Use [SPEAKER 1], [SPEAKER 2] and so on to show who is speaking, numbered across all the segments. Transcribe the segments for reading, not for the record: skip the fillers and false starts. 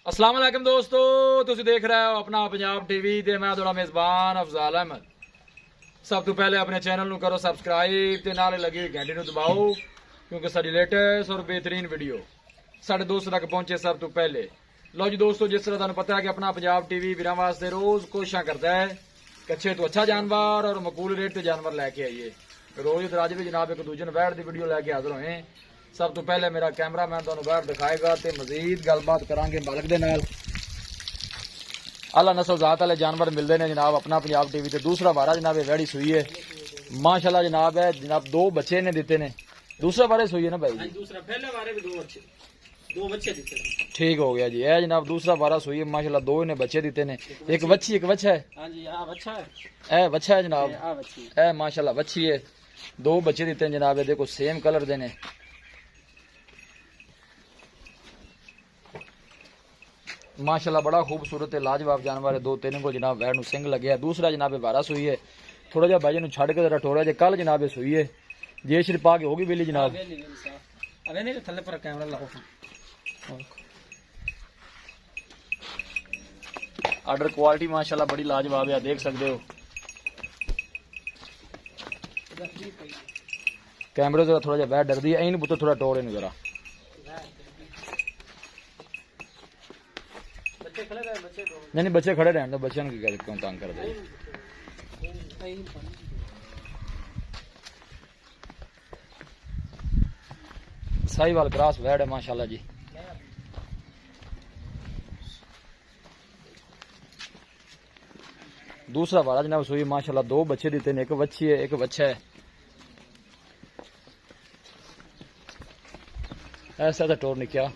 [SPEAKER 1] अस्सलाम वालेकुम दोस्तों, तुसीं देख रहे हो अपना पंजाब टीवी ते मैं तुहाडा मेज़बान अफजाल अहमद। सब तो पहले अपने चैनल नूं करो सबसक्राइब ते नाल लगी हुई घंटी नूं दबाओ क्योंकि साडी लेटेस्ट और बेहतरीन वीडियो साडे दोस्तों तक पहुंचे सब तो पहले। लो जी दोस्तों, जिस तरह तुहानूं पता है कि अपना पंजाब टीवी वीरां वास्ते रोज कोशिशां करदा है कि अच्छे तो अच्छा जानवर और मकबूल रेट ते जानवर लैके आइए। रोज तो अज भी जनाब एक दूजे नूं बैठ दी वीडियो लैके हाजिर होए। सब तो पहले मेरा कैमरा मैन तुहानूं बाहर दिखाएगा ते मजीद गलबात करांगे मालिक दे नाल। आला नस्ल जात वाले जानवर मिलते हैं जनाब अपना पंजाब टीवी ते। दूसरा बारा जनाब ये वैड़ी सुई है माशाल्लाह जनाब है जनाब, दो बच्चे ने दिते ने। दूसरा बारे सुई है ना भाई?
[SPEAKER 2] दूसरा पहले बारे भी दो बच्चे दिते।
[SPEAKER 1] ठीक हो गया जी। है जनाब दूसरा बारा सुई है माशाल्लाह, दो इन्हें बच्चे दिते ने, एक बच्ची एक बच्चा है।
[SPEAKER 2] हां जी, आ बच्चा है,
[SPEAKER 1] ए बच्चा है जनाब,
[SPEAKER 2] आ बच्ची
[SPEAKER 1] ए माशाल्लाह बच्ची है। दो बच्चे दिते हैं जनाब, देखो सेम कलर दे ने। माशाल्लाह बड़ा खूबसूरत है, लाजवाब जानवर है। दो तीन को जनाब वैर नूं सिंग लगे। दूसरा जनाब वारा सुई है, थोड़ा जा भाई छड़ के जरा टोरा जे कल जनाब सुई है। जे सिर पा के होगी बिल्ली जनाब।
[SPEAKER 2] अबे नहीं थल्ले पर कैमरा लगाओ।
[SPEAKER 1] आर्डर क्वालिटी माशाल्लाह बड़ी लाजवाब है, देख सकते हो। कैमरे से थोड़ा जा वैर डरदी है, इन पुत्र थोड़ा टोरे नहीं जरा। नहीं बच्चे खड़े रहने दो, बच्चों की क्यों तंग कर दे। साहिवाल क्रॉस वैड है माशाल्लाह जी। दूसरा वाला जनाब सुई माशाल्लाह, दो बच्चे दिते ने, एक बच्ची है एक बच्चा है। ऐसा तो टोर नहीं क्या।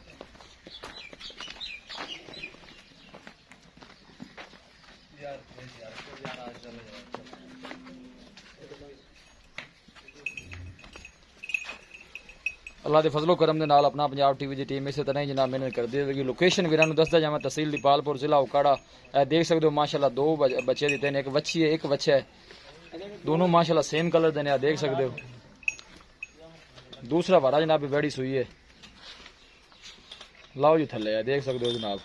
[SPEAKER 1] अल्लाह के फजलो करम के नाल अपना पंजाब टीवी की टीम इस तरह ही जनाब मेहनत करती है। लोकेशन वीरां नूं दसदा जावां, तहसील दीपालपुर जिला उकाड़ा। देख सकते हो माशाल्लाह दो बच्चे दिते ने, एक बच्ची है एक बच्चा है। दोनों माशाल्लाह सेम कलर दे ने, देख सकते हो। दूसरा वारा जनाब वैड़ी सुई है। लाओ जी थल्ले है, देख सकते हो जनाब।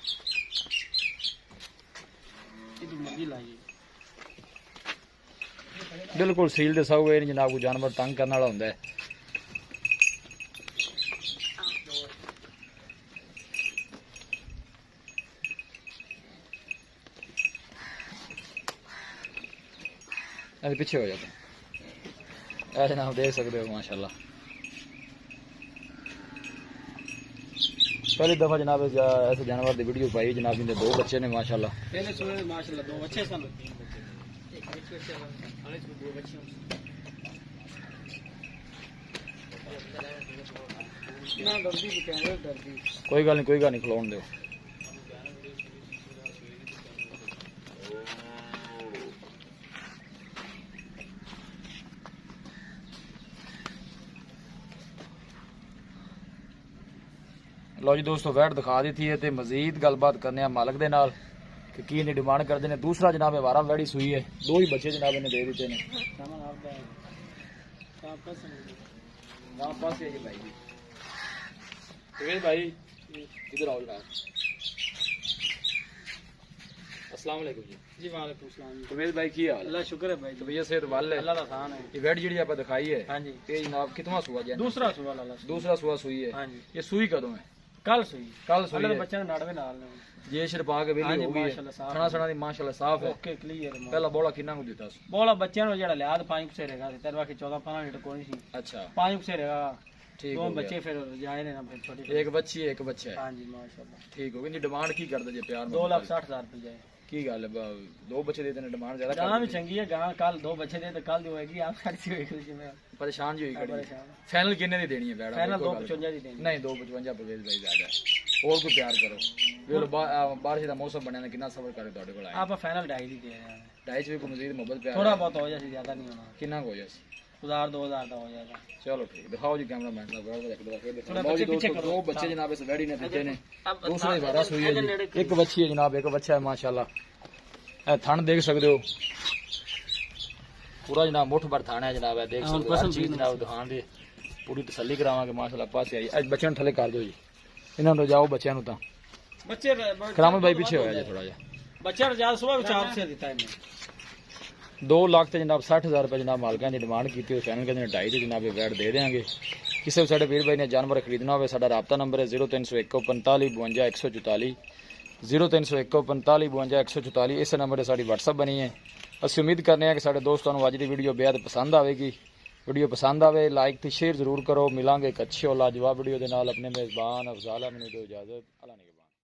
[SPEAKER 1] बिल्कुल सील दे साऊ है जनाब, को जानवर तंग करने वाला होंदा है। अरे पीछे हो जाता है जनाब, देख सकते हो माशाल्लाह। पहली दफा जनाब ऐसे जानवर की वीडियो पाई जनाब, इनके दो बच्चे ने माशाल्लाह।
[SPEAKER 2] पहले सुने माशाल्लाह दो बच्चे सन, एक बच्चे वाले को दो बच्चे। ना दर्दी भी कैमरे दर्दी।
[SPEAKER 1] कोई गल नहीं खिलाउन दो। लो जी दोस्तों, वैट दिखा दी थी ते मजीद गलबात करने मालिक दे नाल कि की इन्हें डिमांड करते हैं। दूसरा जनाब वारा वैड़ी सुई है, दो ही बच्चे जनाब इन्हें दे देते हैं। भाई इधर आओ जनाब। अस्सलाम वालेकुम जी।
[SPEAKER 2] जी वालेकुम सलाम।
[SPEAKER 1] तबीयत भाई की हाल?
[SPEAKER 2] अल्लाह शुक्र है भाई,
[SPEAKER 1] तबीयत सेहत वाल है?
[SPEAKER 2] अल्लाह दा खान है।
[SPEAKER 1] ये वैट जी आप दिखाई है?
[SPEAKER 2] हां जी।
[SPEAKER 1] ये जनाब कितना सुआ जी?
[SPEAKER 2] दूसरा सुआ लाला।
[SPEAKER 1] दूसरा सुआ सुई है।
[SPEAKER 2] हां जी।
[SPEAKER 1] ये सुई कदों है?
[SPEAKER 2] कल सुई।
[SPEAKER 1] कल सुई है।
[SPEAKER 2] बच्चे नाड़वे नाल ने
[SPEAKER 1] जे सिर पा के वेली हो गई है, खाना सना दी माशाल्लाह साफ है।
[SPEAKER 2] ओके क्लियर है।
[SPEAKER 1] पहला बोला किन्ना को दिता सी?
[SPEAKER 2] बोला बच्चों ਨੂੰ ਜਿਹੜਾ ਲਿਆ 5 ਕੁ ਰਹੇਗਾ ਤੇ ਤੇਰੇ ਬਾਕੀ 14-15 ਲੀਟਰ ਕੋਈ ਸੀ।
[SPEAKER 1] अच्छा
[SPEAKER 2] 5 ਕੁ ਰਹੇਗਾ।
[SPEAKER 1] ठीक
[SPEAKER 2] दो
[SPEAKER 1] हो
[SPEAKER 2] बच्चे
[SPEAKER 1] गया।
[SPEAKER 2] फिर जाए ने ना फिर छोटे।
[SPEAKER 1] एक बच्ची है एक बच्चा है।
[SPEAKER 2] हां जी माशाल्लाह।
[SPEAKER 1] ठीक हो गई। डिमांड की करदे जे प्यार
[SPEAKER 2] 2,60,000 रुपए जाए।
[SPEAKER 1] की गल है, दो बच्चे देते ने, डिमांड ज्यादा
[SPEAKER 2] गां भी
[SPEAKER 1] कर
[SPEAKER 2] चंगी है। गां कल दो बच्चे दे तो कल जो होएगी आप खर्ची होएगी जिसमें
[SPEAKER 1] परेशान जी हुई खड़ी।
[SPEAKER 2] परेशान।
[SPEAKER 1] फाइनल किन्ने दी देनी है बैड़ा?
[SPEAKER 2] फाइनल 255 दी देनी।
[SPEAKER 1] नहीं 255 परवेज भाई ज्यादा है। और कोई प्यार करो। वे बारिश का मौसम बनया कितना सबर करे ਤੁਹਾਡੇ ਕੋਲ आए।
[SPEAKER 2] आप फाइनल 2.5 दी दे रहे हैं।
[SPEAKER 1] 2.5 भी को मजीद मोहब्बत प्यार
[SPEAKER 2] थोड़ा बहुत हो जाए, ज्यादा नहीं होना।
[SPEAKER 1] कितना हो जाए?
[SPEAKER 2] 1000-2000 का हो जाएगा।
[SPEAKER 1] चलो ठीक, दिखाओ जी कैमरा मैन साहब।
[SPEAKER 2] थोड़ा बच्चे पीछे करो।
[SPEAKER 1] दो बच्चे जनाब इस वैड़ी ने दिते ने। दूसरा वारा सुई है जी। एक बच्ची है जनाब, एक बच्चा है माशाल्लाह। ए थन देख सकते हो पूरा जनाब, मुठ भर थाना है जनाब। देख सकते हो हर चीज जनाब दिखाण दी पूरी तसल्ली करावांगे माशाल्लाह। पासे आई अज बच्चों थले कर दो जी, इन्हां नु जाओ बच्चों नु। तां
[SPEAKER 2] बच्चे
[SPEAKER 1] करामत भाई पीछे होया जी थोड़ा जा
[SPEAKER 2] बच्चा ज्यादा सुबह भी 4 से देता है मैं
[SPEAKER 1] 2 लाख ਤੇ जनाब 60000 रुपए जनाब मालकां ਦੀ डिमांड की थी चैनल के 2.5 ਤੇ जनाब ये वैट दे देंगे किसी भी साडे वीर भाई ने जानवर खरीदना हो साडा राब्ता नंबर है 0301 45 52 144 0301 45 52 144 इस नंबर से साड़ी WhatsApp बनी है। असं उम्मीद करने हैं कि साडे दोस्तों को अज की वीडियो बेहद पसंद आएगी। वीडियो पसंद आए लाइक तो शेयर जरूर करो। मिलांगे एक अच्छी और लाजवाब वीडियो के नाल। अपने मेजबान अफजाल अहमद को इजाजत। अल्लाह ने